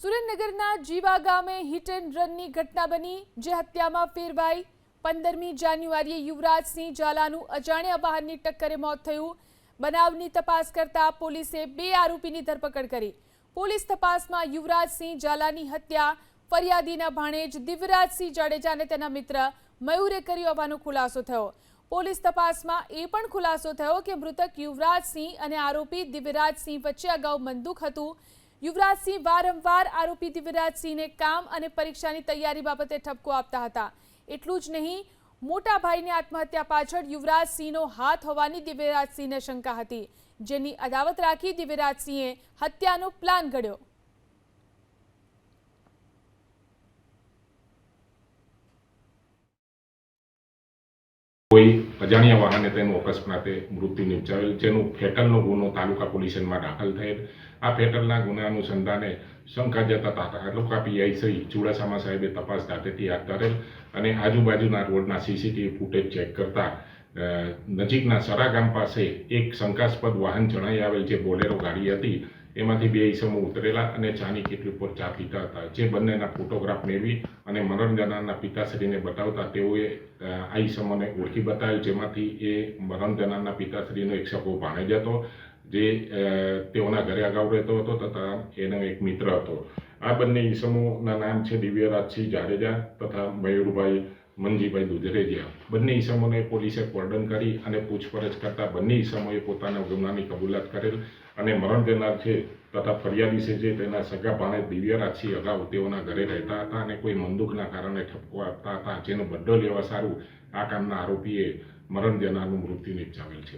સુરેન્દ્રનગરના જીવા ગામે hit and રનની ઘટના બની, જે હત્યામાં ફેરવાઈ। 15મી જાન્યુઆરીએ યુવરાજસિંહ ઝાલાનું અજાણ્યા વાહનની ટક્કરે મોત થયું। બનાવની તપાસ કરતા પોલીસે 2 આરોપીની ધરપકડ કરી। પોલીસ તપાસમાં યુવરાજસિંહ ઝાલાની હત્યા ફરિયાદીના ભાણેજ દિવ્યરાજસિંહ જાડેજા અને તેના મિત્ર મયુરે કરી હોવાનો ખુલાસો થયો। પોલીસ તપાસમાં એ પણ ખુલાસો થયો કે મૃતક યુવરાજસિંહ અને આરોપી દિવ્યરાજસિંહ વચ્ચે અગાઉ બંદૂક હતું। યુવરાજસિંહ વારંવાર આરોપી દિવ્યરાજસિંહને કામ અને પરીક્ષાની તૈયારી બાબતે ઠપકો આપતા હતા। એટલું જ નહીં, મોટા ભાઈની આત્મહત્યા પાછળ યુવરાજસિંહનો હાથ હોવાની દિવ્યરાજસિંહને શંકા હતી, જેની અદાવત રાખી દિવ્યરાજસિંહે હત્યાનો પ્લાન ઘડ્યો। કોઈ અજાણ્યા વાહને તેનું અકસ્માતે મૃત્યુ નિપજાવેલ, જેનું ફેટલનો ગુનો તાલુકા પોલીસ સ્ટેશનમાં દાખલ થયેલ। આ ફેટલના ગુના અનુસંધાને શંકા જતા તાલુકા પીઆઈ શ્રી ચુડાસમા સાહેબે તપાસ તાતેથી હાથ ધરેલ અને આજુબાજુના રોડના સીસીટીવી ફૂટેજ ચેક કરતા નજીકના સરા ગામ પાસે એક શંકાસ્પદ વાહન જણાઈ આવેલ, જે બોલેરો ગાડી હતી। એમાંથી 2 ઈસમો ઉતરેલા અને ચાની કેટલી ઉપર ચા પીતા હતા, જે બંનેના ફોટોગ્રાફ મેળવી અને મરણ જનારના પિતાશ્રીને બતાવતા તેઓએ આ ઈસમોને ઓળખી બતાવેલ, જેમાંથી એ મરણ જનારના પિતાશ્રીનો એક સગો ભાણેજ હતો, જે તેઓના ઘરે અગાઉ રહેતો હતો તથા એનો એક મિત્ર હતો। આ બંને ઈસમોના નામ છે દિવ્યરાજસિંહ જાડેજા તથા મયુરભાઈ મંજીભાઈ દુધરેજિયા। બંને ઈસમોને પોલીસે કોર્ડન કરી અને પૂછપરછ કરતા બંને ઈસમોએ પોતાના ગુનાની કબૂલાત કરેલ અને મરણ જનાર છે તથા ફરિયાદી છે, જે તેના સગા ભાણેજ દિવ્યરાજસિંહ અગાઉ તેઓના ઘરે રહેતા હતા અને કોઈ બંદૂકના કારણે ઠપકો આપતા હતા, જેનો બદલો લેવા સારું આ કામના આરોપીએ મરણ જનારનું મૃત્યુ નિપજાવેલ છે।